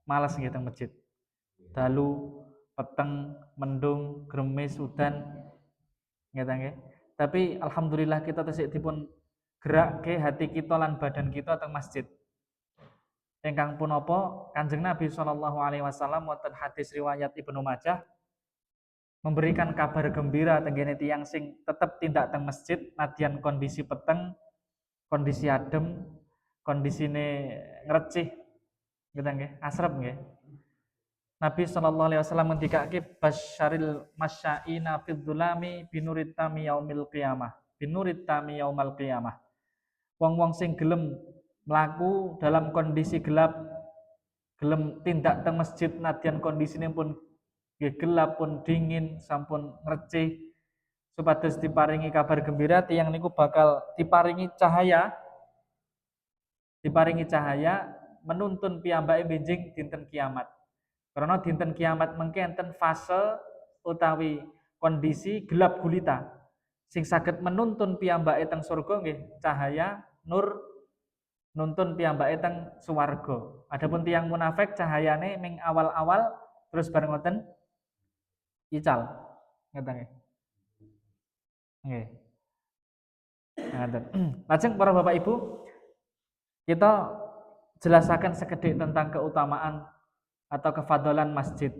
malas nggih teng masjid. Dalu, peteng, mendung, gremis, udan ngeten nggih. Tapi alhamdulillah kita tesih dipun gerakke hati kita lan badan kita teng masjid. Ingkang punapa Kanjeng Nabi sallallahu alaihi wasallam wonten hadis riwayat Ibnu Majah memberikan kabar gembira tenggene tiyang sing tetep tindak teng masjid nadyan kondisi peteng, kondisi adem, kondisine ngrecih ngeten nggih, asrep nggih. Nabi sallallahu alaihi wasallam ngendikake basyaril masyaina fid dzulami binurit tami yaumil qiyamah. Binurit tami yaumal qiyamah. Wong-wong sing gelem mlaku dalam kondisi gelap, gelem tindak teng masjid nadyan kondisine pun nggih gelap pun dingin sampun ngrecih supados diparingi kabar gembira tiyang niku bakal diparingi cahaya menuntun piyambake benjing dinten kiamat. Karena dinten kiamat mengke enten fase utawi kondisi gelap gulita sing saged menuntun piyambake teng surga nggih cahaya nur nuntun piyambake teng swarga. Adapun tiyang munafik cahayane ming awal-awal terus bareng ngoten ical. Ngeten nggih. Nggih. Ngaten. Lajeng para Bapak Ibu, kita jelasaken sekedhik tentang keutamaan atau kefadalan masjid.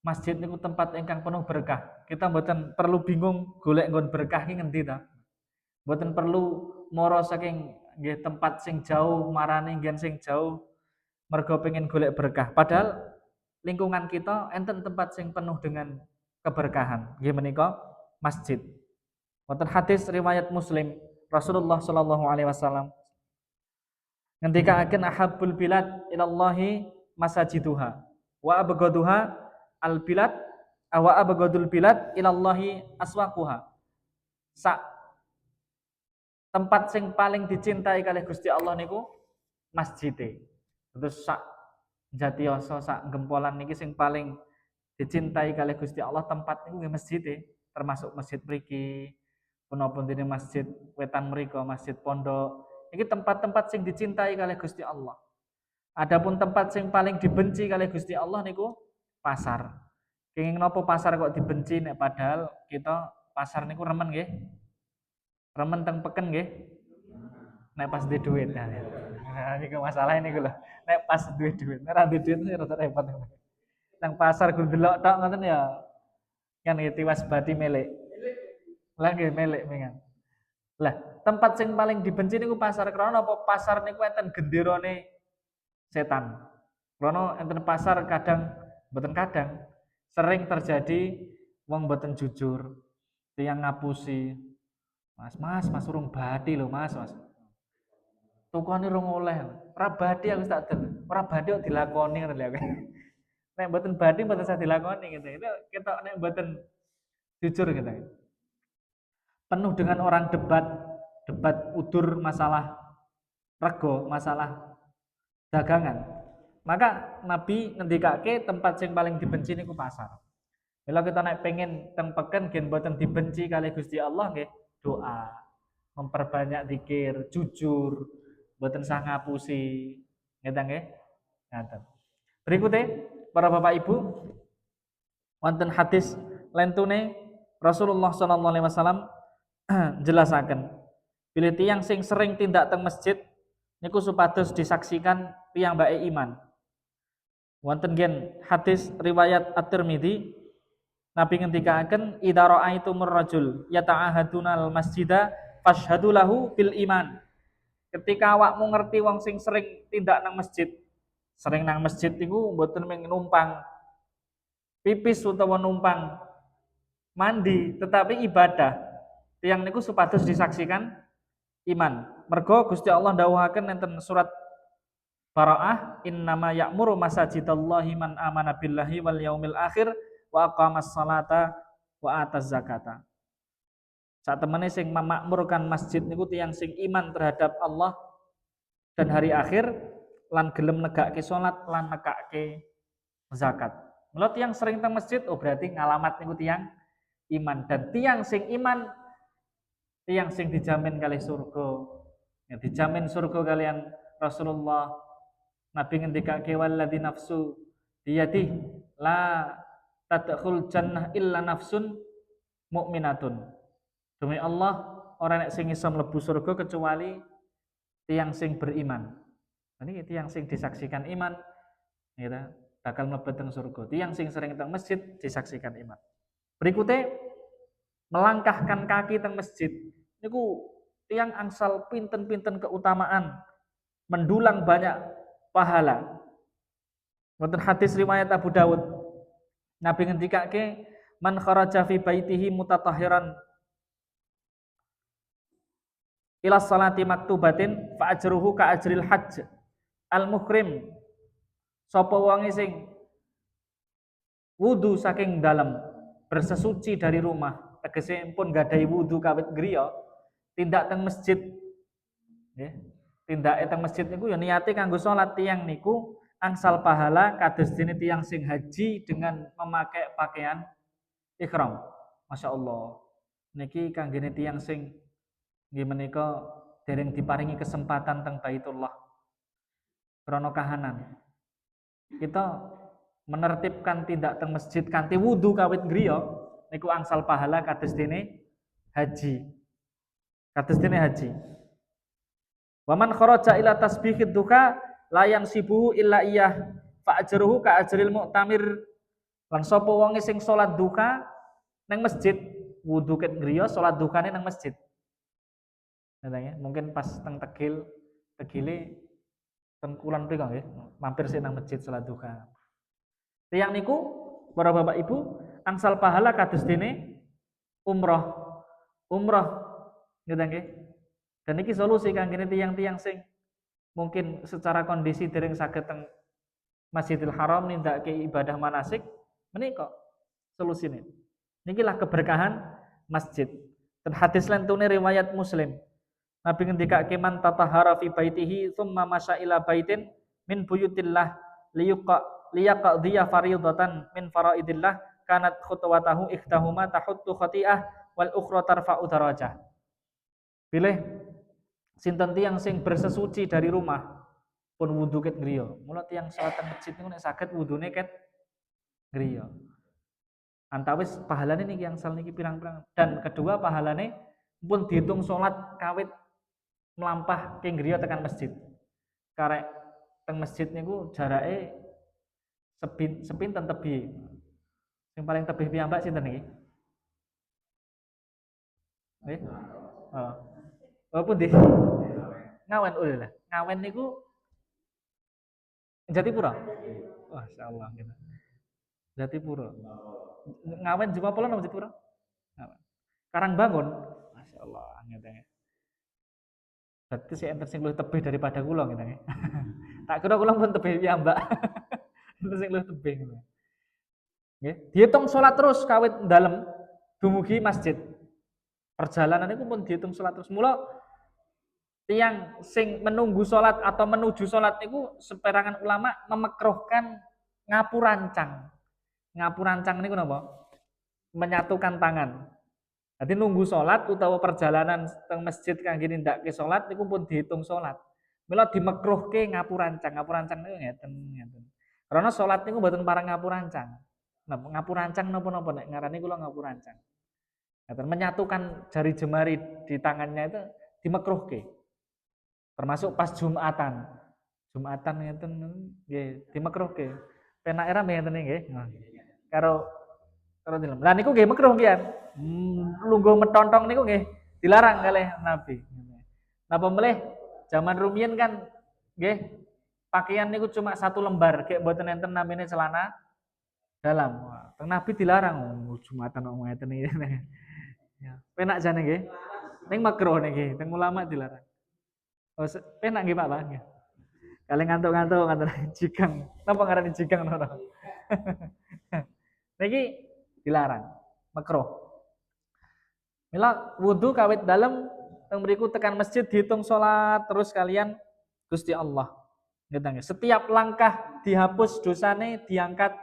Masjid niku tempat ingkang penuh berkah. Kita mboten perlu bingung golek nggon berkah ki ngendi ta. Mboten perlu mara saking nggih tempat sing jauh marani nggen sing jauh mergo pengen golek berkah. Padahal lingkungan kita enten tempat sing penuh dengan keberkahan. Nggih menika masjid. Wonten hadis riwayat Muslim, Rasulullah sallallahu alaihi wasallam ngendikaaken ahabbul bilad ilallahi masajiduha wa abghaduha al bilad wa abghadul bilad ilallahi aswaquha. Sak tempat sing paling dicintai kalih Gusti Allah niku masjide. Terus sak jatiyasa sak gempolan niki sing paling dicintai kalih Gusti Allah tempat niku nggih masjide, termasuk masjid mriki, punapa dene masjid wetan mriko, masjid pondok. Iki tempat-tempat sing dicintai kalih Gusti Allah. Adapun tempat sing paling dibenci kalih Gusti Allah niku pasar. Kenging napa pasar kok dibenci nek padahal kita pasar niku remen nggih. Remen teng peken nggih. Nek pas duwe duit. Nah, niku masalah niku lho. Nek pas duwe duit, nek ora duwe duit rada repot. Nang pasar kudu delok tok ngoten ya. Kan tiwas bati melek. Lah nggih melek mengan. Lah, tempat sing paling dibenci niku pasar. Karena apa? Pasar niku enten genderane setan. Karena enten pasar kadang mboten kadang sering terjadi wong mboten jujur, tiyang ngapusi. Mas urung badi lho, Mas. Tukane urung oleh. Ora badi aku tak del. Ora badi kok dilakoni ngoten lho. Nek mboten badi mboten usah dilakoni gitu. Itu ketok nek mboten jujur gitu. Penuh dengan orang debat udur masalah rego, masalah dagangan. Maka Nabi ngendikake tempat yang paling dibenci niku pasar. Kalau kita naik pengen teng peken gen boten dibenci kali Gusti Allah nggih, doa, memperbanyak zikir, jujur, boten sah ngapusi. Ngeten nggih? Ngaten. Berikutnya para Bapak Ibu wonten hadis lentune Rasulullah sallallahu alaihi wasallam jelasaken bilih tiyang sing sering tindak teng masjid niku supados disaksikan piyambake iman. Wonten gen hadis riwayat At-Tirmidzi Nabi ngendikaaken idza ra'aitumur rajul yata'ahadunal masjida fashhadu lahu bil iman. Ketika awakmu ngerti wong sing sering tindak nang masjid, sering nang masjid niku mboten mung numpang pipis utawa numpang mandi, tetapi ibadah. Tiyang niku supados disaksikan iman. Mergo Gusti Allah dawuhaken enten surat Bara'ah innama ya'muru masajidallahi man amana billahi wal yaumil akhir wa aqamas salata wa ataz zakata. Saat temene sing memakmurkan masjid niku tiyang sing iman terhadap Allah dan hari akhir lan gelem negake salat lan nekake zakat. Mula tiyang sering teng masjid oh berarti ngalamat niku tiyang iman dan tiyang sing iman tiyang sing dijamin kali surga. Ya, dijamin surga kalian Rasulullah Nabi ngendikake walladzi nafsu biyadih la tadkhul jannah illa nafsun mukminatun. Demi Allah, orang nek sing iso mlebu surga kecuali tiang sing beriman. Ini tiang sing disaksikan iman, gitu, bakal mlebu teng surga. Tiang sing sering teng masjid disaksikan iman. Berikutnya melangkahkan kaki teng masjid. Niku tiang angsal pinten-pinten keutamaan, mendulang banyak pahala. Wonten hadis riwayat Abu Dawud, Nabi ngendikake man kharaja fi baitihi mutatahhiran ila salati maktubatin fa ajruhu ka ajril hajj al muhrim. Sapa wonge sing wudu saking dalam, bersesuci dari rumah, tegese pun gadahi wudu kawit griya, tindak teng masjid nggih. Tindake teng masjid niku ya niate kanggo salat. Tiyang niku angsal pahala kados dene tiyang sing haji dengan memakai pakaian ihram. Masya Allah. Niki kanggene tiyang sing nggih menika dereng diparingi kesempatan teng Baitullah. Krana kahanan. Kita menertibkan tindak teng masjid kanthi wudu kawit griya niku angsal pahala kados dene haji. Kados dene haji. Wa man kharaja ila tasbihid duha la yansibuhu illa iyah fa ajruhu ka ajril mu'tamir. Lan sapa wonge sing salat duha nang masjid, wudu ket griya salat duhane nang masjid. Katanya, mungkin pas teng tegile teng kulon mriko nggih, mampir sih nang masjid salat duha. Tiyang niku para bapak ibu angsal pahala kados dene umroh. Umroh nggih. Dan iki solusi kanggene tiyang-tiyang sing mungkin secara kondisi dereng saged teng Masjidil Haram nindakake ibadah manasik, menika solusine. Nikilah keberkahan masjid. Dan hadis lentune riwayat Muslim. Nabi ngendikake man tatahhara fi baitihi tsumma masya ila baitin min buyutillah liyaqdiya fardhatan min faraidillah kanat khutwatahu ikhtahuma tahuttu khati'ah wal ukhra tarfa'u darajah. Pilih sinten tiyang sing bersesuci dari rumah pun wudu ket griya. Mula tiyang salat teng masjid niku nek saged wudune ket griya. Antawis pahalane niki angsal niki pirang-pirang. Dan kedua pahalane pun dihitung salat kawit melampah ke griya tekan masjid. Karek teng masjid niku jarake sepinten tebih. Sing paling tebih piyambak sinten niki? Nggih. Oh pundi? Ngawen lah. Ngawen niku Jatipura. Wah, insyaallah gitu. Jatipura. Ngawen Juma Polo nang Jatipura? Ngawen. Karangbangun. Masyaallah ngene. Berarti si enter sing luwih tebih daripada kula gitu nggih. Tak kira kula pun tebih piyambak. Enter sing luwih tebih gitu. Nggih, dihitung salat terus kawit dalem dumugi masjid. Perjalanan itu pun dihitung salat terus. Mula tiang sing menunggu sholat atau menuju sholat itu seperangan ulama memekruhkan ngapurancang. Ngapurancang niku napa? Menyatukan tangan. Jadi nunggu sholat utawa perjalanan teng masjid kangge nindakake sholat niku pun dihitung sholat. Mila dimekruhke ngapurancang. Ngapurancang niku ngeten. Karena sholat niku mboten parang ngapurancang. Nah, ngapurancang napa-napa nek ngarani kula ngapurancang. Menyatukan jari jemari di tangannya itu dimekruhke. Termasuk pas Jumatan ngeten nggih dimakruhke. Penak era ngeten nggih. Karo dilem. Lah niku nggih makruh nggih. Lungguh metontong niku nggih dilarang kalih Nabi. Napa melih zaman rumiyin kan nggih pakaian niku cuma satu lembar, kayak mboten enten namine celana dalam. Teng Nabi dilarang Jumatan kok ngeten iki. Ya, penak jane nggih. Ning makruh niki, teng ulama dilarang. Oh, penak nggih Pak Bang. Kali ngantuk-ngantuk ngaten jigang. Napa ngarani jigang ngono? Niki dilarang, makruh. Mila wudu kawit dalem teng mriku tekan masjid dihitung salat terus kalian Gusti Allah. Nggih. Setiap langkah dihapus dosane diangkat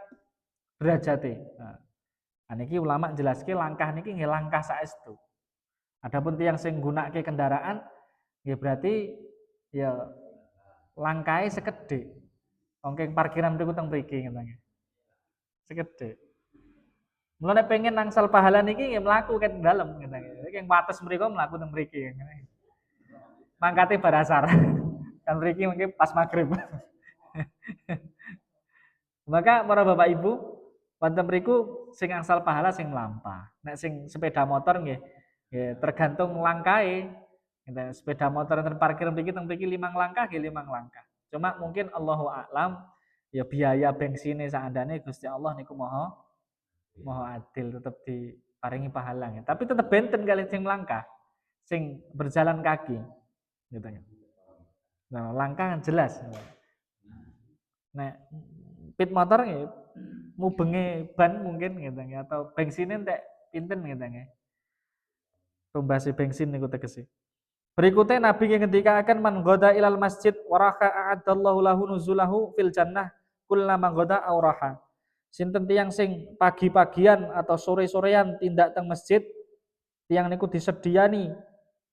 derajate. Nah, niki ulama jelaske langkah niki nggih langkah saestu. Adapun tiyang sing nggunakake kendaraan ya berarti ya langkai sekedhik. Wong parkiran mriku teng mriki ngene. Sekedhik. Mulane pengen nangsal pahala niki nggih mlaku ket dalem ngene. Iki wates mriku mlaku teng mriki ngene. Mangkate barasar. Kan mriki mungkin pas magrib. Maka para Bapak Ibu, wonten mriku sing angsal pahala sing mlampah. Nek sing sepeda motor nggih tergantung langkahe. Sepeda motor enten parkir mriki teng mriki 5 langkah nggih 5 langkah. Cuma mungkin Allahu a'lam ya biaya bensine sakandane Gusti Allah niku maha adil tetep diparingi pahala. Tapi tetep benten kali sing langkah, sing berjalan kaki gitu ya. Nah, langkah kan jelas. Nek pit motor nggih mubenge ban mungkin gitu ya atau bensinnya entek pinten gitu ya. Tumbase bensin niku tegese. Berikutnya Nabi yang ketika akan man goda ilal masjid waraka a'adallahu lahu nuzulahu fil jannah kullama goda auraha. Sinten tiyang sing pagi-pagian atau sore-sorean tindak teng masjid tiyang niku disediani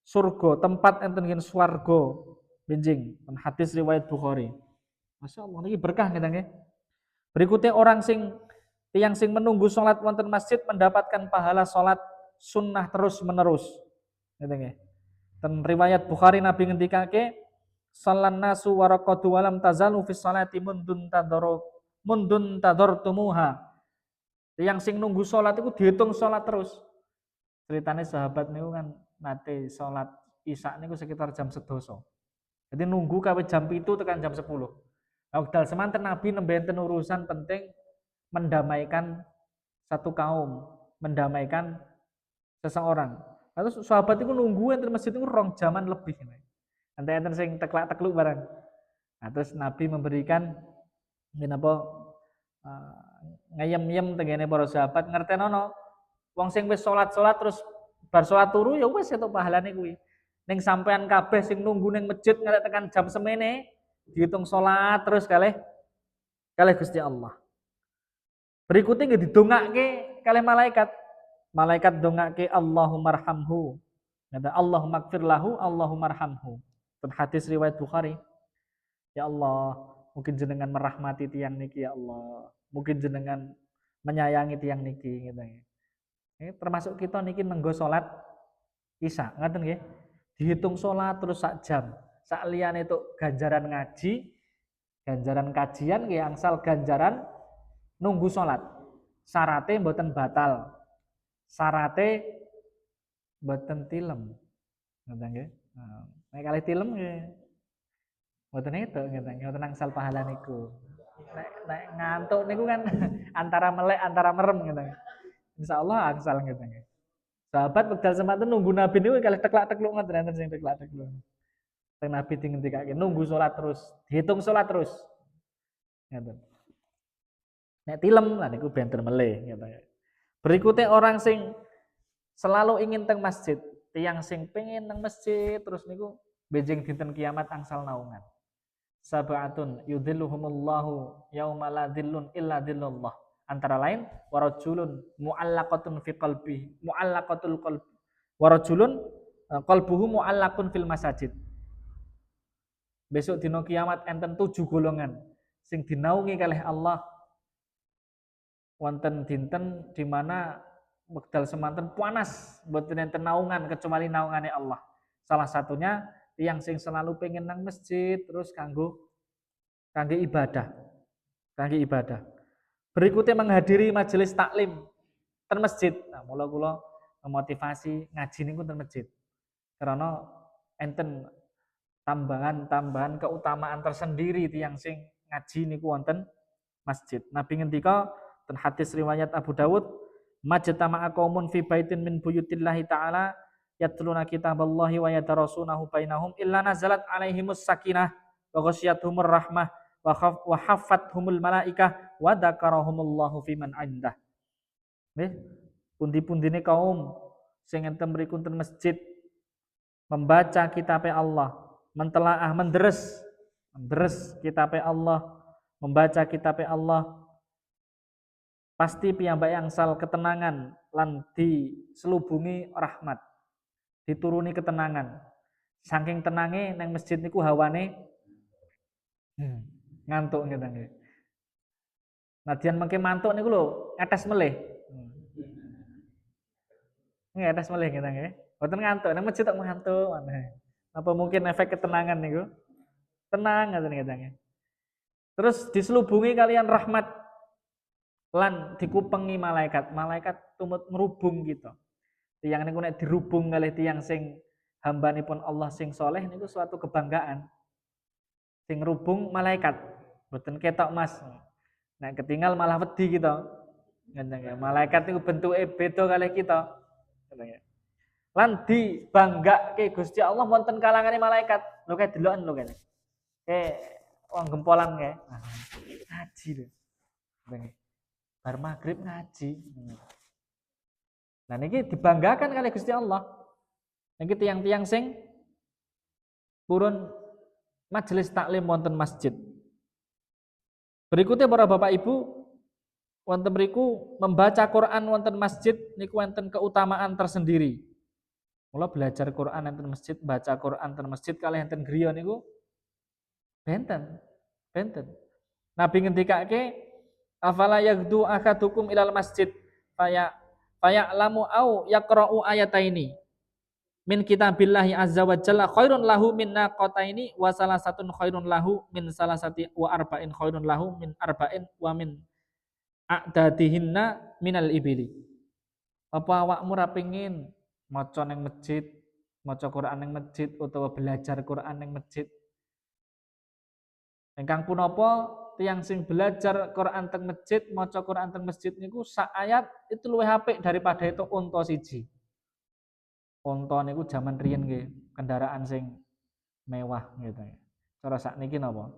surga tempat enten nggih swarga benjing hadis riwayat Bukhari. Masya Allah ini berkah kita nggih. Berikutnya orang sing tiyang sing menunggu sholat wonten masjid mendapatkan pahala sholat sunnah terus menerus. Gitu nggih. Dan riwayat Bukhari Nabi ngendikake sallan nasu waraqatu walam tazalu fi sholati mundun tadortumuha. Yang sing nunggu sholat itu dihitung sholat terus. Ceritanya sahabat niku kan nate sholat isya niku sekitar jam 11. Jadi nunggu kawit jam 7 tekan jam 10. Wekdal semanten Nabi nembe enten urusan penting mendamaikan satu kaum, mendamaikan seseorang. Lalu sahabat itu nunggu enten masjid itu rong jaman lebih. Nanti enten sing teklak-tekluk barang. Nah, terus Nabi memberikan menapa ngayem-yem tengene para sahabat ngertenono wong sing wis salat-salat terus bar salat turu ya wis entuk pahalane kuwi. Ning sampean kabeh sing nunggu ning masjid ngarep tekan jam semene dihitung salat terus kalih Gusti Allah. Berikutnya nggih didongake kalih malaikat. Malaikat dongake Allahumma arhamhu. Kata Allahumma gfir lahu, Allahumma arhamhu. Hadis riwayat Bukhari. Ya Allah, mungkin jenengan merahmati tiang niki ya Allah. Mungkin jenengan menyayangi tiang niki gitu. Ini termasuk kita niki nenggo salat isya, ngaten nggih. Dihitung salat terus sak jam. Sak liyane itu ganjaran ngaji, ganjaran kajian nggih angsal ganjaran nunggu salat. Syarate mboten batal. Syarate mboten tilem. Ngoten nggih. Nek kalih tilem nggih mboten itu mboten angsal pahala niku. Nek ngantuk niku kan antara melek antara merem gitu. Insyaallah angsal gitu. Sahabat wekdal semanten nunggu Nabi niku kalih teklak-tekluk ngoten enten sing teklak-tekluk. Teng Nabi dingendikake nunggu salat terus, dihitung salat terus. Ngoten. Nek tilem lah niku benten meleh gitu. Berikutnya orang sing selalu ingin teng masjid, tiyang sing pengen teng masjid terus niku benjing dinten kiamat angsal naungan. Sab'atun yudhilluhumullahu yauma la dhillun illa dhillullah. Antara lain warajulun mu'allaqatun fi qalbi, mu'allaqatul qalbi. Warajulun qalbuhu mu'allaqun fil masajid. Besok dina kiamat enten 7 golongan sing dinaungi kalih Allah. Wonten dinten di mana wekdal semanten panas mboten enten naungan kecuali naungane Allah. Salah satunya yang sing selalu pengen nang masjid terus kangge ibadah. Kangge ibadah. Berikutnya menghadiri majelis taklim ten masjid. Nah, mula kula memotivasi ngaji niku ten masjid. Karena enten tambahan keutamaan tersendiri tiyang sing ngaji niku wonten masjid. Nabi ngendika ten hadis riwayat Abu Dawud, majtama'a qaumun fi baitin min buyutillahi ta'ala yatluna kitaballahi wa yadarasunahu bainahum illa nazalat alaihimus sakinah wa ghasyiyatuhumur rahmah wa haffathumul malaikah wa dzakarahumullahu fiman indah. Nggih, pundi-pundine kaum sing enten mriku ten masjid membaca kitab Allah, mentelaah menderes kitab Allah, membaca kitab Allah, pasti piyambake angsal ketenangan lan diselubungi rahmat. Dituruni ketenangan. Saking tenange nang masjid niku hawane Ngantuk ngeten nggih. Nadyan mengke mantuk niku lho, ngetes melih. Ngetes melih ngeten nggih. Mboten ngantuk, nang masjid tok ngantuk. Apa mungkin efek ketenangan niku? Tenang ngeten nggih. Terus diselubungi kalian rahmat lan dikupengi malaikat. Malaikat tumut ngrubung kita. Tiyang niku nek dirubung kalih tiyang sing hambanipun Allah sing soleh niku suatu kebanggaan. Sing ngrubung malaikat. Mboten ketok Mas. Nek ketinggal malah wedi kita. Ngeten malaikat niku bentuke beda kalih kita. Ngeten lan dibanggake Gusti Allah wonten kalangane malaikat. Lho kae deloken lho kene. Wong gempolan kae. Ngaji lho. Bar magrib ngaji. Nah niki dibanggakan kali Gusti Allah. Niki tiang-tiang sing purun majelis taklim wonten masjid. Berikutnya para Bapak Ibu, wonten mriku membaca Quran wonten masjid niku wonten keutamaan tersendiri. Mula belajar Quran wonten masjid, baca Quran wonten masjid kalih enten griya niku benten. Nabi ngendikake afala yaghdu akadukum ilal masjid faya'lamu au yaqra'u ayataini min kitabillahi azza wa jalla khairun lahu min naqataini wa salasatun khairun lahu min salasati wa arba'in khairun lahu min arba'in wa min a'dadihinna minal ibili. Apa awakmu ra pengin maca ning masjid, maca Quran ning masjid utawa belajar Quran ning masjid? Ingkang punapa tiyang sing belajar Quran teng masjid, maca Quran teng masjid niku sak ayat itu luwih apik daripada itu unta siji. Unta niku jaman riyen nggih, kendaraan sing mewah gitu. Cara sakniki napa?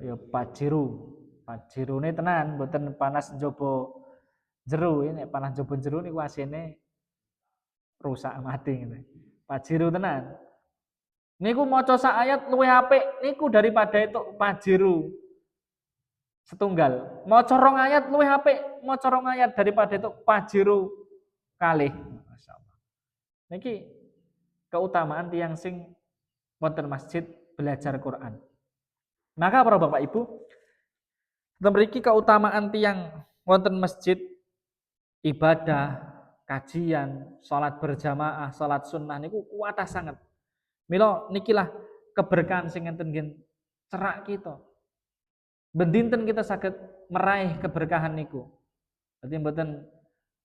Ya Pajero. Pajerone tenan, mboten panas njaba jero. Nek panas njaba jero niku asine rusak mati gitu. Pajero tenan. Niku maca sak ayat luwih apik niku daripada itu Pajero setunggal. Maca rong ayat luwih apik maca rong ayat daripada itu Pajero kalih. Masyaallah. Niki keutamaan tiyang sing wonten masjid belajar Quran. Maka para Bapak Ibu, mriki keutamaan tiyang wonten masjid ibadah, kajian, salat berjamaah, salat sunnah niku kuatah sangat. Mila nikilah keberkahan sing enten ngen cerak kita. Bendinten kita saged meraih keberkahan niku. Dadi mboten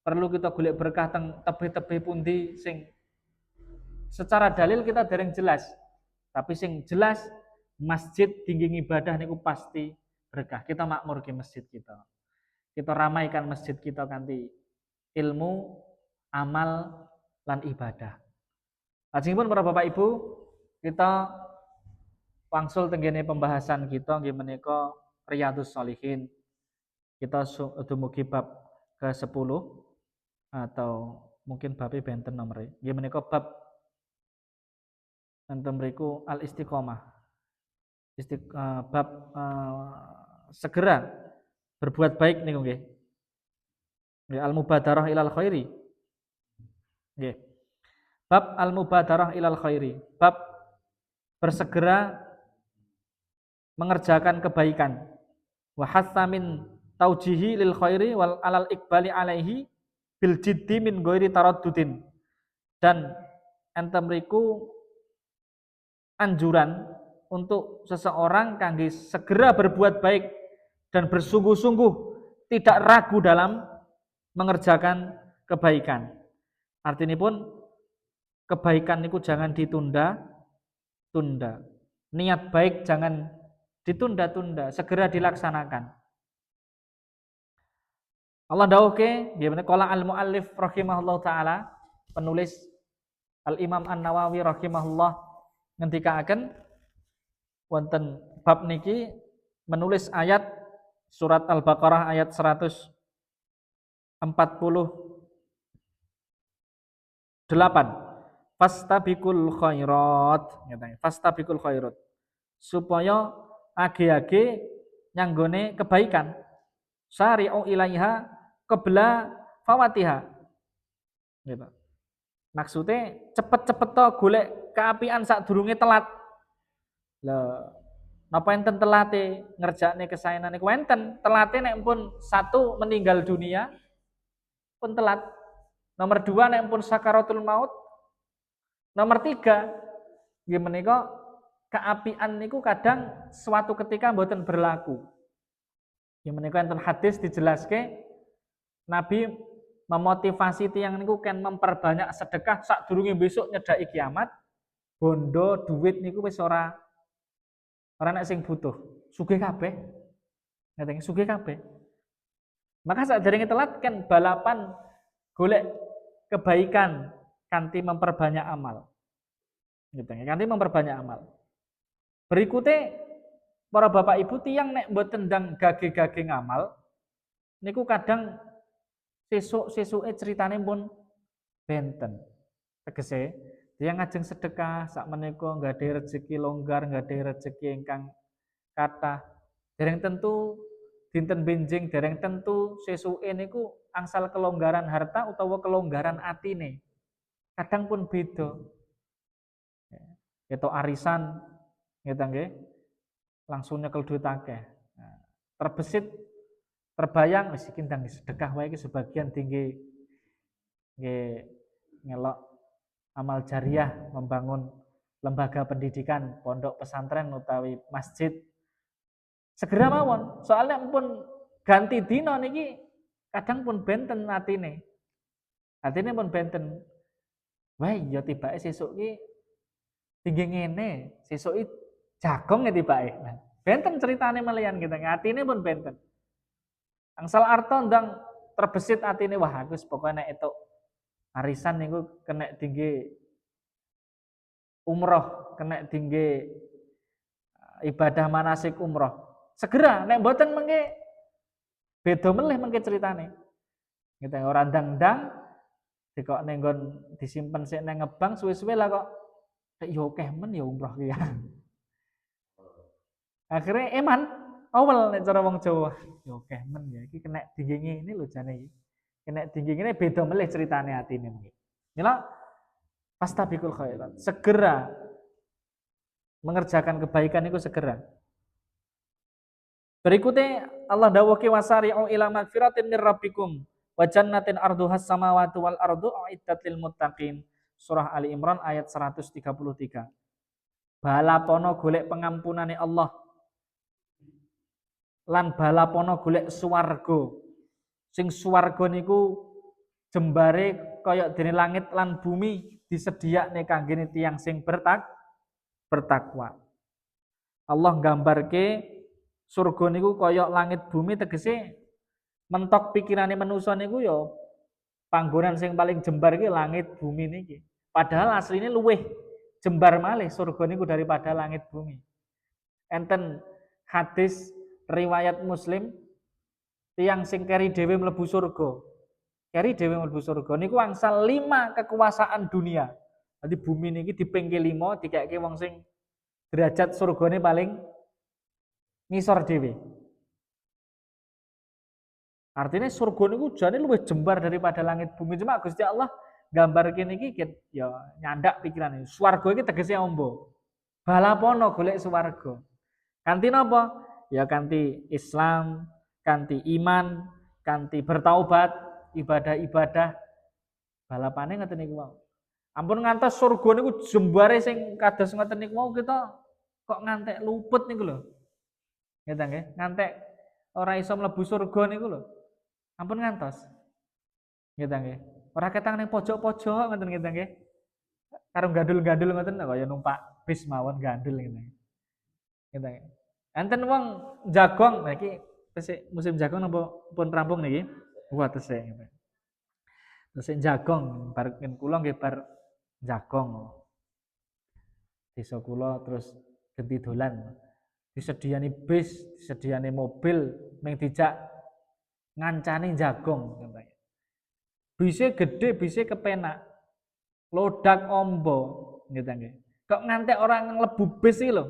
perlu kita golek berkah teng tebih-tebih pundi sing secara dalil kita dereng jelas. Tapi sing jelas masjid tinggi ibadah niku pasti berkah. Kita makmur ke masjid kita. Kita ramaikan masjid kita kanthi ilmu, amal lan ibadah. Lajengipun para Bapak Ibu, kita wangsul tenggene pembahasan kita nggih menika Riyadhus Shalihin. Kita dumugi bab ke-10 atau mungkin bab benten nomere. Nggih menika bab enten mriku al-istiqomah. Bab segera berbuat baik niku nggih. Nggih al-mubadarah ilal khairi. Nggih. Bab al-mubadarah ilal khairi. Bab bersegera mengerjakan kebaikan. Wa hatta min taujihi lil khairi wal alal iqbali alaihi bil jiddi min ghairi taraddudin. Dan enten mriku anjuran untuk seseorang kangge segera berbuat baik dan bersungguh-sungguh tidak ragu dalam mengerjakan kebaikan. Artinya pun kebaikan niku jangan ditunda-tunda. Niat baik jangan ditunda-tunda, segera dilaksanakan. Allah dawuhke, nggih menika qala al-muallif rahimahullah taala, penulis Al-Imam An-Nawawi rahimahullah ngendikaaken wonten bab niki menulis ayat surat Al-Baqarah ayat 148. Fastabiqul khairat, fastabiqul khairat. Supaya age-age nyanggone kebaikan. Sari'u ilaiha qabla fawatiha. Gitu. Maksudnya cepet-cepet to golek keapian sadurunge telat. Lah Napa enten telate ngerjakne kesaenan niku enten. Telate nek pun satu meninggal dunia pun telat. Nomor dua nek pun sakaratul maut. Nomor tiga nggih menika keapian niku kadang suatu ketika mboten berlaku. Nggih menika enten hadis dijelaske Nabi memotivasi tiang niku kan memperbanyak sedekah sadurunge besok nyedaki kiamat. Bondo duit niku wis ora nek sing butuh. Sugih kabeh. Ngaten sugih kabeh. Maka sadurunge telat kan balapan golek kebaikan kanthi memperbanyak amal. Gitu ya, kanthi memperbanyak amal. Berikutnya para bapak ibu tiang nek mboten ndang gage-gage ngamal niku kadang sesuk-sesuke ceritane pun benten. Tegese tiang ngajeng sedekah sakmenika nggadahi rezeki longgar, nggadahi rezeki ingkang kathah. Dereng tentu dinten benjing, dereng tentu sesuke niku angsal kelonggaran harta utawa kelonggaran atine. Kadang pun beda. Itu arisan ngeten nggih. Langsung nyekel duit akeh. Nah, terbesit terbayang wis iki ndang sedekah wae iki sebagian tinggi nggih ngelok amal jariah membangun lembaga pendidikan, pondok pesantren utawi masjid. Segera mawon, soalnya pun ganti dina niki kadang pun benten atine. Atine pun benten. Wah, ya tibake sesuk iki tinggi ngene, sesuk iki jagong ya tibake. Nah, benten ceritane melian gitu, atine pun benten. Angsal arto ndang terbesit atine wah aku pokoknya nek etuk arisan niku kena tinggi umroh, kena tinggi ibadah manasik umroh. Segera nek mboten mengke beda melih mengke ceritane. Gitu ora ndang-ndang dikok ning nggon disimpen sik nang ngebang suwe-suwe lah kok ya akeh men ya umroh ki ya. Akhirnya eman awal nek cara wong Jawa. Ya akeh men ya iki kena tinggi ngene lho jane iki. Kena tinggi ngene beda melih ceritane atine mengki. Mila fastabiqul khairat. Segera mengerjakan kebaikan itu segera. Berikutnya Allah dawuhke wasari'u ila magfiratin mir rabbikum wa jannatin arduhas samawati wal ardu uiddat lil muttaqin. Surah Ali Imran ayat 133. Balapono golek pengampunane Allah lan balapono golek swarga. Sing swarga niku jembare kaya dene langit lan bumi disediakne kanggene tiyang sing bertakwa. Allah nggambarke surga niku kaya langit bumi tegese mentok pikirane manusa niku ya panggonan sing paling jembar iki langit bumi niki. Padahal asline luweh jembar malih surga niku daripada langit bumi. Enten hadis riwayat Muslim tiyang sing keri dhewe mlebu surga. Keri dhewe mlebu surga niku angsal 5 kekuasaan dunia. Jadi bumi niki dipengke 5 dikeke wong sing derajat surgane paling ngisor dhewe. Artinya surga niku jane luwih jembar daripada langit bumi. Cuma Gusti Allah gambar kene iki ya nyandak pikirane. Swarga iki tegese ombo. Balapono golek swarga. Kanthi napa? Ya kanthi Islam, kanthi iman, kanthi bertaubat, ibadah-ibadah. Balapane ngoten niku wae. Ampun ngantos surga niku jembare sing kados ngoten niku mau kita kok ngantek luput niku lho. Ngeten nggih, ngantek ora iso mlebu surga niku lho. Ampun ngantos. Ngeten nggih. Ora ketang ning pojok-pojok ngoten ngeten nggih. Karo gandul-gandul ngoten kaya numpak bis mawon gandul ngeten. Ngeten nggih. Enten wong jagong, nah iki musim jagong napa pun rampung niki? Wah tesih ngeten. Tesih jagong, bar kula nggih bar jagong. Desa kula terus genti dolan. Disediani bis, disediani mobil, ming dijak ngancani jagong. Bise gede, bise kepenak. Lodak ombo. Kok ngantek orang ngelebu bis iki lho.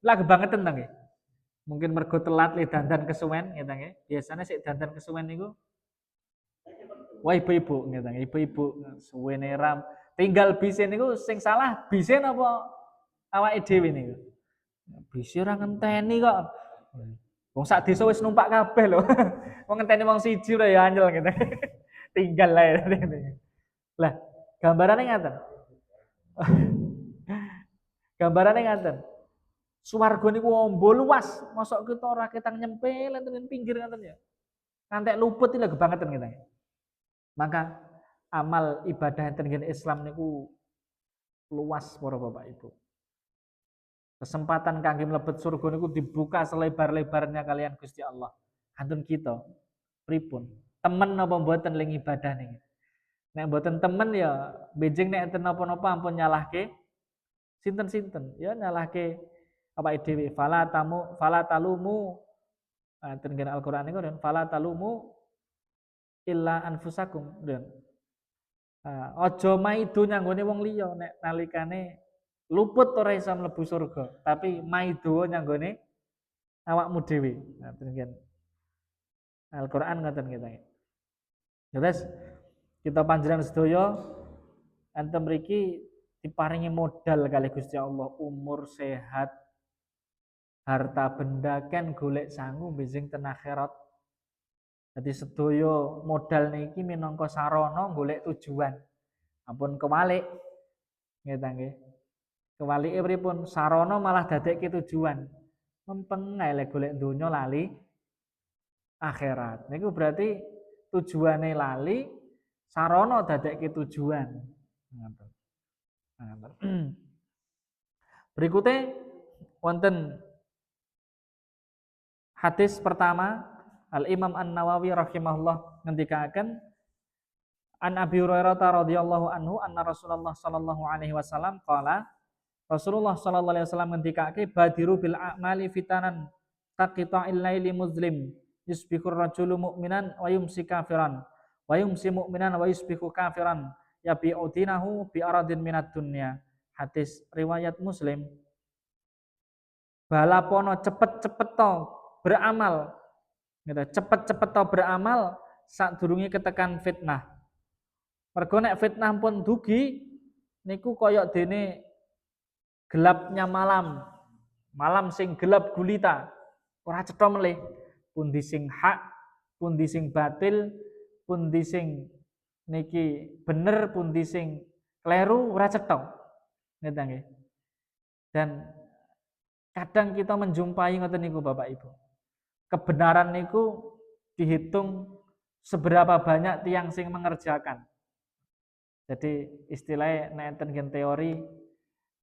Lah kebangetan ta nggih. Mungkin mergo telat le dandan kesuwen ngeten nggih. Biasane sik dandan kesuwen niku wah ibu-ibu ngeten nggih, ibu-ibu suwene ram. Tinggal bise niku sing salah bise napa awake dhewe niku. Bisi ora ngenteni kok. Wong sak desa wis numpak kabeh lho. Wong ngenteni wong siji ora ya anyel gitu. Tinggal lah. Lah, gambarannya ngaten. Gambarannya ngaten. Swarga niku ombo luas, mosok kita ora ketang nyempil enten pinggir ngaten ya. Ngantek luput iki lho kebangetan kita. Maka amal ibadah enten Islam niku luas para Bapak Ibu. Kesempatan kangge mlebet surga niku dibuka selebar-lebarnya kalian Gusti Allah. Antun kita pripun? Temen apa mboten ling ibadah niki? Nek mboten temen ya benjing nek enten napa-napa ampun nyalahke sinten-sinten ya nyalahke awake dhewe. Fala talumu enten Al-Qur'an niku fala talumu illa anfusakum. Aja maido nyanggone wong liya nek nalikane luput ora iso mlebu surga, tapi maido nyanggone awakmu dhewe. Nah, demikian. Al-Qur'an ngoten kita. Terus kita panjenengan sedaya enten mriki diparingi modal kali Gusti Allah, umur sehat, harta benda kan golek sangu benjing ten akhirat. Jadi sedaya modal niki minangka sarana golek tujuan. Ampun kewalik. Nggih. Kewalike pripun? Sarana malah dadekke tujuan. Mempeng lek golek donya lali akhirat. Niku berarti tujuane lali, sarana dadekke tujuan. Ngoten. Berikutnya wonten hadis pertama Al-Imam An-Nawawi rahimahullah ngendikaken An Abi Hurairah radhiyallahu anhu anna Rasulullah sallallahu alaihi wasallam qala Rasulullah sallallahu alaihi wasallam ngendikake badiru bil a'mali fitanan taqita'il laili muslim yusbihu rajulu mu'minan wa yumsi kafiran wa yumsi mu'minan wa yusbihu kafiran yabi'u dinahu bi aradin minad dunya. Hadis riwayat Muslim. Balapono cepet-cepet to beramal. Gitu, cepet-cepet to beramal sadurunge ketekan fitnah. Mergo nek fitnah pun dugi niku koyok dene gelapnya malam. Malam sing gelap gulita. Ora cetha melih. Pundi sing hak, pundi sing batil, pundi sing niki bener, pundi sing kleru ora cetha. Nggih. Dan kadang kita menjumpai ngoten niku Bapak Ibu. Kebenaran niku dihitung seberapa banyak tiang sing mengerjakan. Jadi istilahnya nek enten teori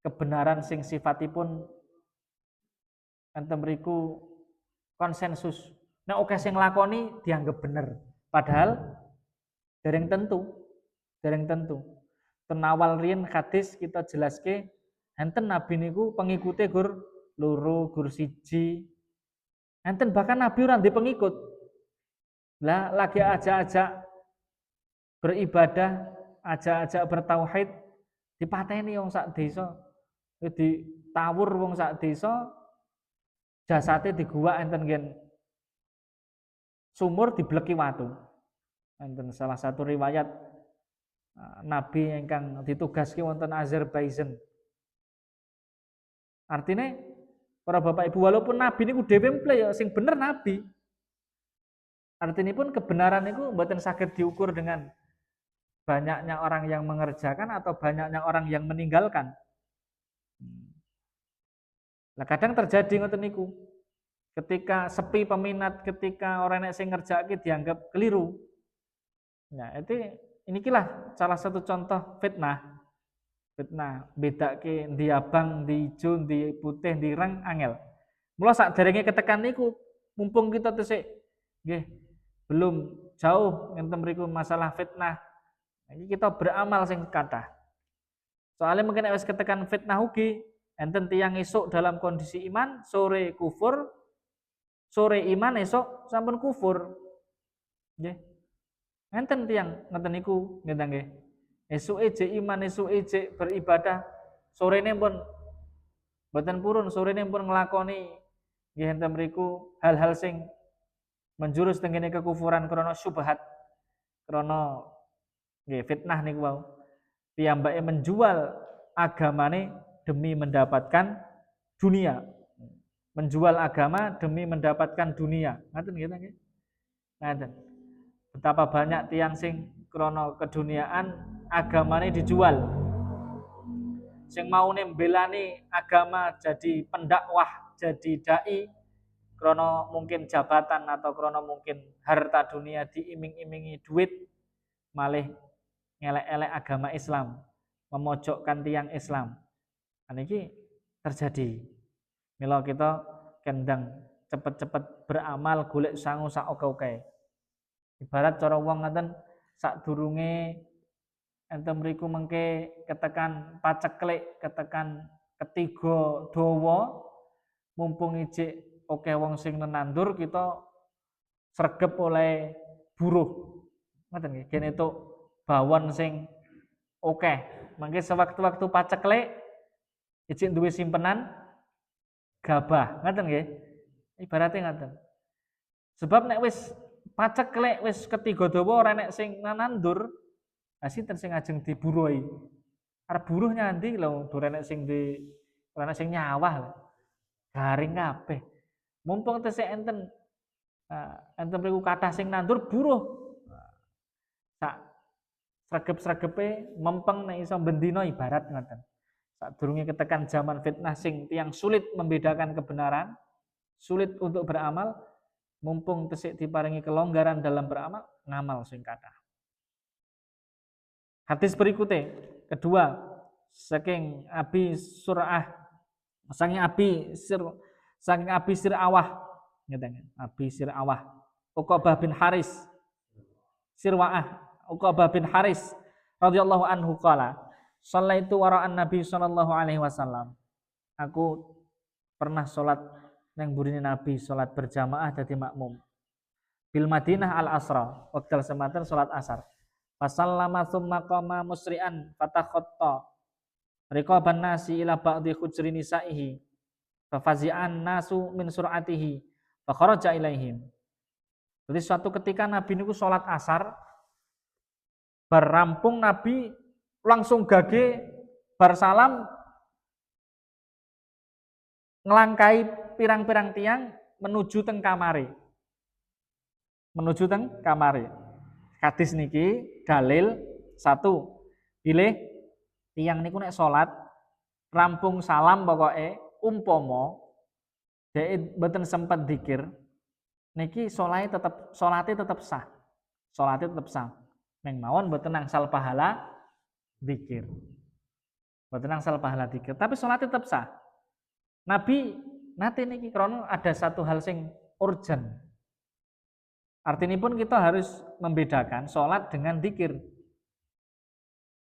kebenaran sing sifatipun enten mriku konsensus. Nek oke sing lakoni dianggap bener. Padahal dereng tentu. Tenawal riyen hadis kita jelaske enten nabi niku pengikute gur loro, gur siji. Enten bahkan nabi ora ndek pengikut. Lah lagi ajak-ajak beribadah, ajak-ajak bertauhid dipateni wong sak desa. Ditawur wong sak desa jasate diguwak enten ngen sumur dibleki watu. Enten salah satu riwayat nabi ingkang ditugaske wonten Azerbaijan. Artinya para Bapak Ibu walaupun nabi niku dhewe mple ya sing bener nabi. Artinya pun kebenaran niku mboten saged diukur dengan banyaknya orang yang mengerjakan atau banyaknya orang yang meninggalkan. Nah, kadang terjadi ngoten niku. Ketika sepi peminat, ketika orang yang sing ngerjakake dianggap keliru. Nah, inilah salah satu contoh fitnah. Bedake ndi abang, ndi ijo, ndi putih, ndi ireng angel. Mula sakderenge ketekan niku mumpung kita tesik nggih belum jauh ngenten mriku masalah fitnah. Iki kita beramal sing kathah. Soalnya mungkin wis ketekan fitnah ugi enten tiyang esuk dalam kondisi iman, sore kufur, sore iman esuk sampun kufur. Nggih. Enten tiyang ngeten niku ngeten nggih. Esuke jek iman, esuke jek beribadah, sorene pun mboten purun, sorene pun nglakoni nggih enten mriku hal-hal sing menjurus tengene kekufuran krana syubhat, krana nggih fitnah niku wau. Piyambake menjual agamane demi mendapatkan dunia. menjual agama demi mendapatkan dunia. Ngaten nggih nggih. Ngaten. Betapa banyak tiang sing krana keduniaan agamane dijual. Sing maune mbelani agama jadi pendakwah, jadi dai krana mungkin jabatan atau krana mungkin harta dunia diiming-imingi duit malih ngelek-elek agama Islam, memojokkan tiang Islam. Niki terjadi. Mila kita kendang cepet-cepet beramal golek sangu sak oke-oke. Ibarat cara wong ngaten sadurunge enten mriku mengke ketekan paceklik, ketekan ketiga dawa mumpung ijik oke wong sing nenandur kita sregep oleh buruh. Ngoten nggih, gen entuk bawon sing oke. Mengke sewaktu-waktu paceklik ijik duwe simpenan gabah. Ngoten nggih. Ibaratnya ngoten. Sebab nek wis paceklik wis ketiga dawa ora nek sing nanandur, sinten sing ajeng diburuhi. Arep buruh nyanti lho, ora nek sing nyawah. Garing kabeh. Mumpung tesih enten mriku kathah sing nandur buruh. Sak sregep-sregepe mempeng nek iso bendina ibarat ngoten. Sadurunge ketekan zaman fitnah sing tiyang sulit membedakan kebenaran, sulit untuk beramal, mumpung tesih diparingi kelonggaran dalam beramal, ngamal sing kathah. Hadis berikutnya, kedua, saking Abi Sur'ah, saking Abi Sir'awah, Abi Sir'awah, Uqabah bin Haris, Sirwa'ah, Uqabah bin Haris, radhiyallahu anhu qala, shallaitu wara'an Nabi sallallahu alaihi wasallam. Aku pernah sholat nang burine Nabi, sholat berjamaah dadi makmum. Bil Madinah al-Asra, wekdal semanten sholat asar. Fasallama tsumma qama musri'an fatakhatta riqaban nasi ila ba'di hujri nisaihi fafazi'an nasu min sur'atihi fa kharaja ilaihim. Jadi suatu ketika Nabi niku salat asar bar rampung Nabi langsung gage bar salam ngelangkai pirang-pirang tiang menuju teng kamare. Menuju teng kamare. Hadis niki dalil satu, pilih tiang niku nek salat rampung salam pokoke umpama dhek mboten sempat dzikir niki salate tetep sah. Salate tetep sah. Neng mawon mboten angsal pahala dzikir. Mboten angsal pahala dzikir, tapi salate tetep sah. Nabi nate niki krana ada satu hal sing urgent. Artinya pun kita harus membedakan sholat dengan dzikir.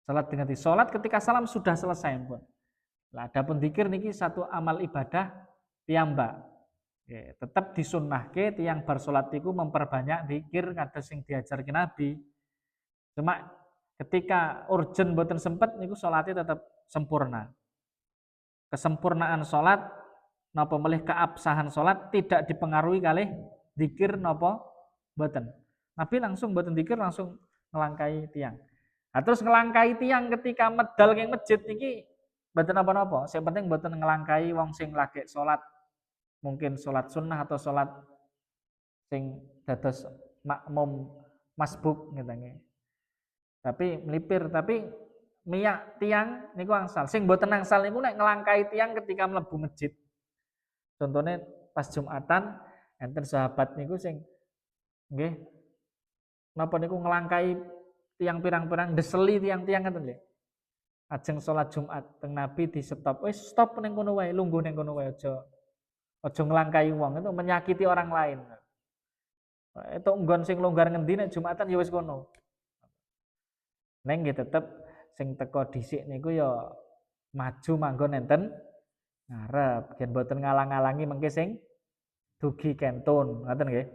Sholat dengan dzikir. Sholat ketika salam sudah selesai pun. Lah adapun dzikir niki satu amal ibadah piyambak. Tetap disunnahke tiyang bar sholat iku memperbanyak dzikir kados sing diajarke Nabi. Cuma ketika urgent mboten sempet niku sholatnya tetap sempurna. Kesempurnaan sholat napa melih keabsahan sholat tidak dipengaruhi kalih dzikir napa mboten. Nabi langsung mboten dzikir langsung ngelangkai tiang. Nah, terus ngelangkai tiang ketika medal ing masjid niki mboten apa-apa. Sing penting mboten ngelangkai wong sing lagi sholat. Mungkin sholat sunnah atau sholat sing dados makmum masbuk ngene. Tapi melipir, tapi miyak tiang niku angsal. Sing mboten angsal niku nek ngelangkai tiang ketika mlebu masjid. Contohnya pas Jumatan enten sahabat niku sing nggih napa niku ngelangkai tiang pirang-pirang deseli tiang-tiang ngoten nggih. Ajeng salat Jumat teng Nabi di stop. Wis stop ning kono wae, lungguh ning kono wae aja ngelangkai wong, itu menyakiti orang lain. Itu nggon sing longgar ngendi nek Jumatan ya wis kono. Neng nggih tetep sing teko dhisik niku ya maju manggon enten ngarep, gen boten ngalang-alangi mengke sing dugi kentun, ngoten nggih.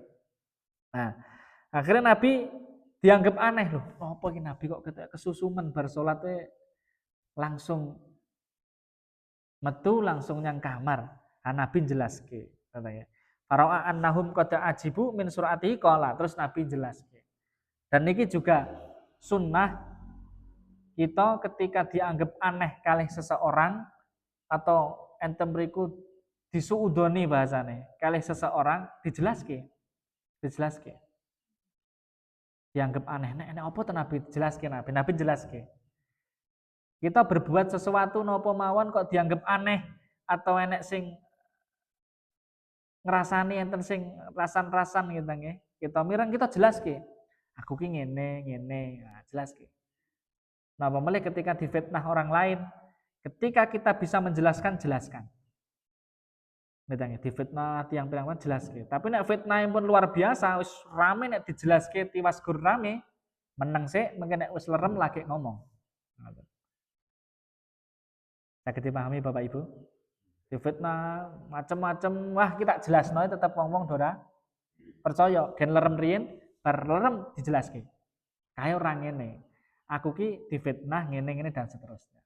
Nah, akhirnya Nabi dianggap aneh loh. Apa iki Nabi kok kesusumen bar salate langsung metu langsung nyang kamar. Nah, Nabi jelaske katanya. Fara'a annahum qad ajibu min sur'ati qala. Terus Nabi jelaske. Dan niki juga sunnah kita ketika dianggap aneh kalih seseorang atau enten mriku disuudoni bahasane kalih seseorang dijelaske. Dianggap aneh. Nek apa to Nabi jelaske Nabi. Nabi jelaske. Kita berbuat sesuatu napa mawon kok dianggap aneh atau enek sing ngrasani enten sing rasan-rasan gitu nggih. Kita mireng kita jelaske. Aku ki ngene, nah, jelaske. Napa melih ketika difitnah orang lain, ketika kita bisa menjelaskan, jelaskan. Nggih difitnah tiyang pirang jelaske. Tapi nek fitnah pun luar biasa, wis rame nek dijelaske tiwas gur rame, meneng sik mengke nek wis lerem lagi ngomong. Saged dipahami Bapak Ibu? Difitnah macam-macam, wah kita jelasno tetap wong-wong dora percaya, gen lerem riyin bar lerem dijelaske. Kae ora ngene. Aku ki difitnah ngene-ngene dan seterusnya.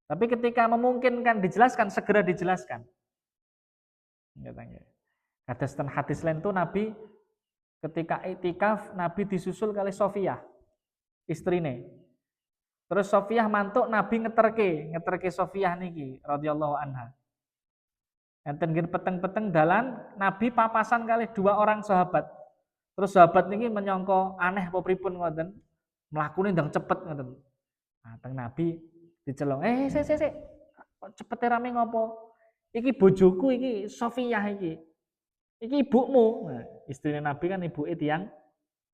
Tapi ketika memungkinkan dijelaskan, segera dijelaskan. Kados ten hadis lain tuh Nabi ketika itikaf Nabi disusul kali Sofiyah istrine. Terus Sofiyah mantuk Nabi ngeterke Sofiyah niki radhiyallahu anha. Enten nggih peteng-peteng dalan Nabi papasan kali dua orang sahabat. Terus sahabat niki menyangka aneh apa pripun ngoten. Mlakune ndang cepet ngoten. Nah, teng Nabi dicelong, sik. Kok cepete rame ngopo? Iki bojoku iki Sofiyah iki. Iki ibumu. Nah, istrine Nabi kan ibuke tiyang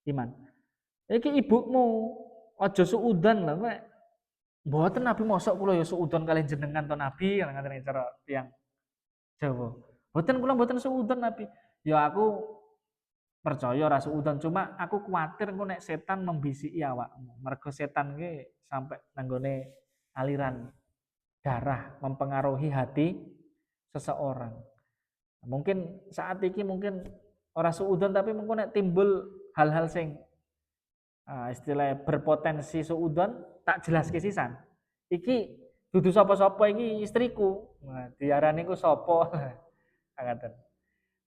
iman. Iki ibumu. Aja suudan lho kowe. Mboten Nabi mosok kula ya suudan kali jenengan to Nabi, ngaten cara tiyang Jawa. Mboten suudan Nabi. Ya aku percaya ora suudan, cuma aku kuwatir engko nek setan membisiki awakmu. Mergo setan ki sampai nanggone aliran darah mempengaruhi hati seseorang. Mungkin saat ini mungkin ora suudan tapi mungkin nek timbul hal-hal sing istilah berpotensi suudan tak jelaske sisan. Iki dudu sapa-sapa iki istriku. Nah, diarani ku sapa? Ngaten.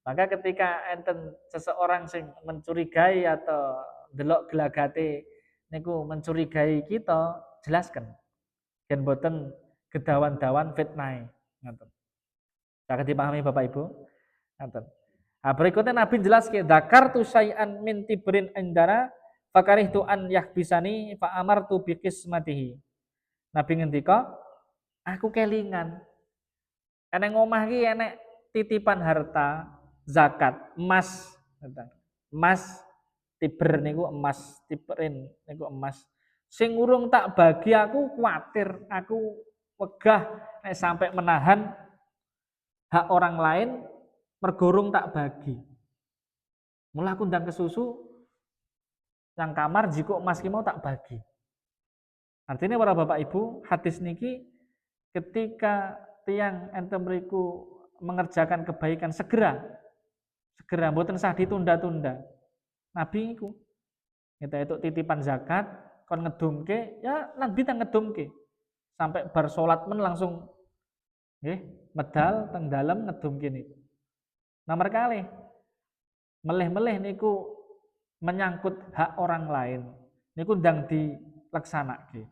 Maka ketika enten seseorang sing mencurigai atau delok gelagate niku mencurigai kita, jelaskan. Yen boten gedawan-dawan fitnah. Ngoten. Saged dipahami Bapak Ibu? Ngoten. Nah, berikutnya Nabi jelaskan dzakartu syai'an min tibrin indara fakarihtu an yahbisani fa amartu bi qismatihi. Nabi ngendika, aku kelingan. Enek omah iki enek titipan harta zakat emas, tiber niku emas, tiberin niku emas. Sing urung tak bagi aku kuatir, aku wegah nek sampai menahan hak orang lain mergorong tak bagi. Mula aku ndang kesusu yang kamar jika emas ki mau tak bagi. Artinya para Bapak Ibu, hadis niki ketika tiang enten mriku mengerjakan kebaikan segera mboten sah ditunda-tunda. Nabi iku kita itu titipan zakat kon ngedumke ya Nabi tang ngedumke sampai bar salat men langsung nggih medal teng dalem ngedumke niku. Nomor kali meleh-meleh niku menyangkut hak orang lain niku ndang dileksanake.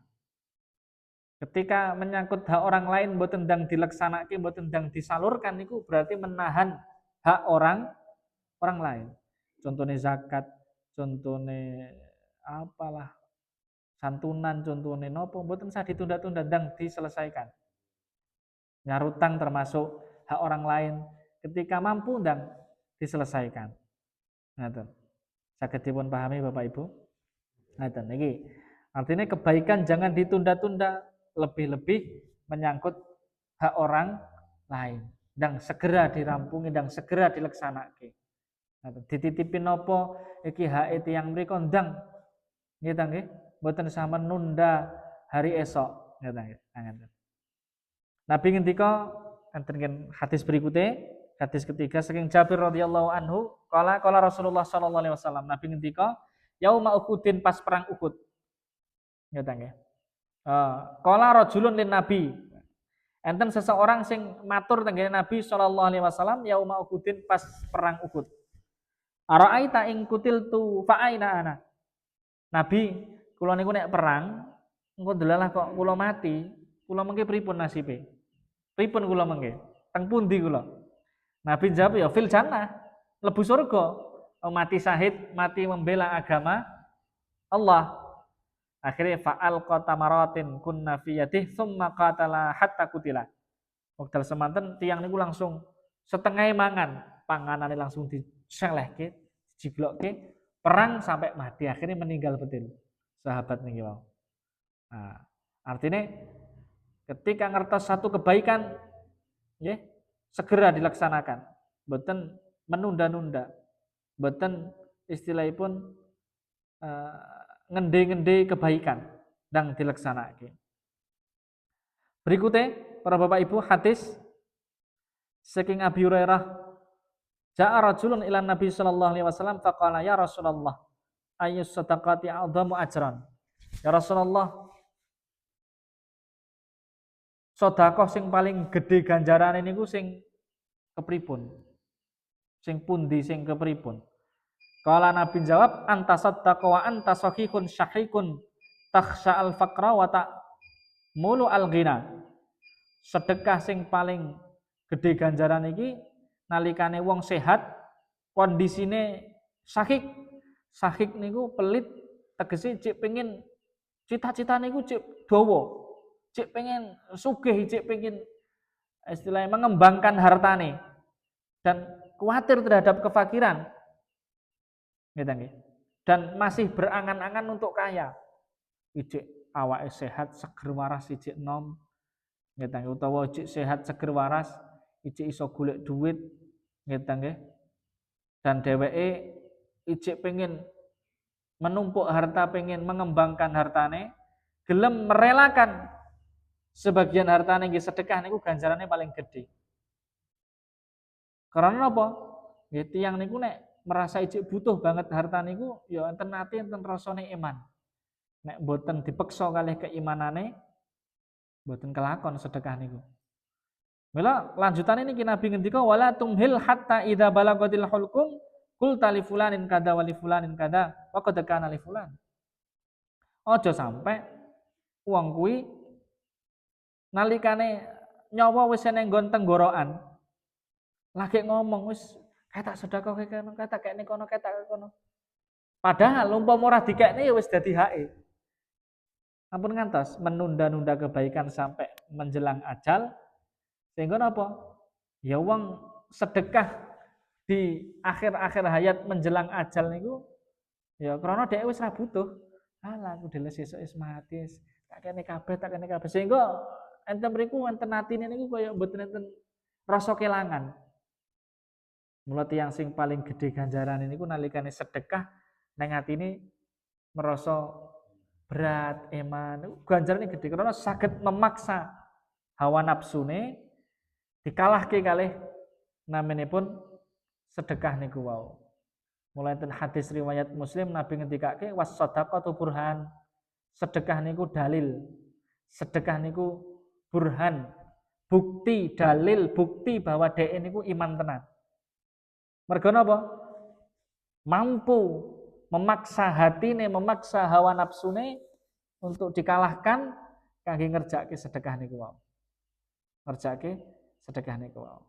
Ketika menyangkut hak orang lain mboten ndang dileksanake, mboten ndang disalurkan niku berarti menahan hak orang lain. Contohnya zakat, contohnya apalah santunan, contohnya nopo mboten sah ditunda-tunda ndang diselesaikan. Nyarutang termasuk hak orang lain, ketika mampu ndang diselesaikan. Ngaten. Saged dipun pahami Bapak Ibu? Ngaten iki. Artinya kebaikan jangan ditunda-tunda, lebih-lebih menyangkut hak orang lain. Dan segera dirampungi, dan segera dileksanake. Dititipin nopo iki hak tiyang mriku ndang nggih ta nggih mboten sah menunda hari esok nggih ta nggih. Nabi ngendika enten hadis berikutnya hadis ketiga saking Jabir radhiyallahu anhu qala Rasulullah sallallahu alaihi wasallam Nabi ngendika yauma Uhudin pas perang Uhud nggih ta nggih. Qala rajulun lin Nabi enten seseorang sing matur tenggene Nabi sallallahu alaihi wasallam yauma Uhudin pas perang Uhud. Ara'aita ing kutiltu fa aina ana. Nabi, kula niku nek perang, engko delalah kok kula mati, kula mengke pripun nasibe? Pripun kula mengke? Teng pundi kula? Nabi jawab ya fil jannah, lebu surga. Mati syahid, mati membela agama Allah. Akhirnya fa'al qatamaratin kunna fi yadih thumma qatala hatta kutila. Wekdal semanten tiang niku langsung setengah mangan, panganane langsung diselehke, dijiglokke, perang sampai mati, akhirnya meninggal betul. Sahabat niki wau. Nah, artinya ketika ngertos satu kebaikan, ya, segera dilaksanakan. Boten menunda-nunda. Boten istilahipun ngende-ngende kebaikan dan dilaksanakan. Berikutnya, para bapak ibu, hadis saking Abi Hurairah, ja'a rajulun ila Nabi sallallahu alaihi wasallam faqala ya Rasulullah ayyus sadaqati a'dhamu ajran. Ya Rasulullah, sedekah sing paling gede ganjarane niku sing kepripun? Sing pundi sing kepripun? Kala Nabi jawab, anta saddaqa wa anta sahihun syahikun takhsha al-faqra wa ta'mulu al-ghina. Sedekah sing paling gede ganjaran iki nalikane wong sehat, kondisine sahik. Sahik niku pelit, tegese cek pengen cita-citane niku cek dawa. Cek pengen sugih, cek pengen istilahnya mengembangkan hartane dan khawatir terhadap kefakiran. Dan masih berangan-angan untuk kaya. Ijek awake sehat, seger waras, ijek nom. Utawa ijek sehat, seger waras, ijek iso golek duit. Dan dheweke ijek pengen menumpuk harta, pengen mengembangkan hartane, gelem merelakan sebagian hartane nggih sedekah niku ganjarannya paling gede. Karena apa? Nggih tiyang niku nek merasa ijek butuh banget harta niku ya enten ati enten rasane iman. Nek mboten dipeksa kalih keimanane mboten kelakon sedekah niku. Mila lanjutane niki Nabi ngendika wala tumhil hatta idza balagatil hulqum qul tali fulanin kada wali fulanin kada wa qad kana li fulan. Aja sampai wong kuwi nalikane nyawa wis ning nggon tenggorokan lagi ngomong wis ketak sedekah kene ketak kene kono ketak kono. Padahal umpama ora dikekne ya wis dadi hake. Ampun ngantos menunda-nunda kebaikan sampai menjelang ajal sehingga apa? Ya wong sedekah di akhir-akhir hayat menjelang ajal niku ya krana dhek wis ra butuh. Alah aku dhewe sesuk wis mati wis tak kene kabeh sehingga enten mriku enten atine niku kaya mboten enten rasa kelangan. Mula tiyang sing paling gede ganjaran niku nalikane sedekah nang atine merasa berat, eman, ganjarane gede karena saged memaksa hawa nafsune dikalahke kalih naminipun sedekah niku wau. Mulai enten hadis riwayat Muslim Nabi ngendikake was shadaqatu burhan. Sedekah niku dalil. Sedekah niku burhan. Bukti, dalil, bukti bahwa dhek niku iman tenan. Mergo napa? Mampu memaksa hatine, memaksa hawa nafsune untuk dikalahkan kangge ngerjake sedekah niku wau. Ngerjake sedekah niku wau.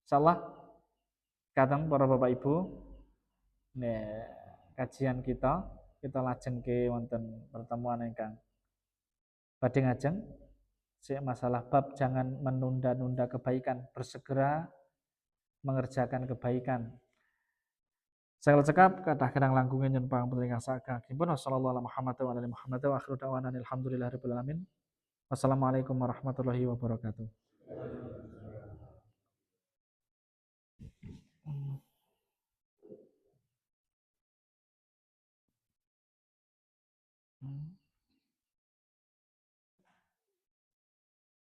Insyaallah kadang para Bapak Ibu kajian kita lajengke wonten pertemuan ingkang badhe ngajeng masalah bab jangan menunda-nunda kebaikan, bersegera mengerjakan kebaikan. Segala cekap kathah kirang langkung nyen pangapunten ingkang sakagipun. Wassallallahu ala Muhammad wa ala Muhammad wa akhiru da'wana alhamdulillahirabbil alamin. Wassalamualaikum warahmatullahi wabarakatuh. Hmm.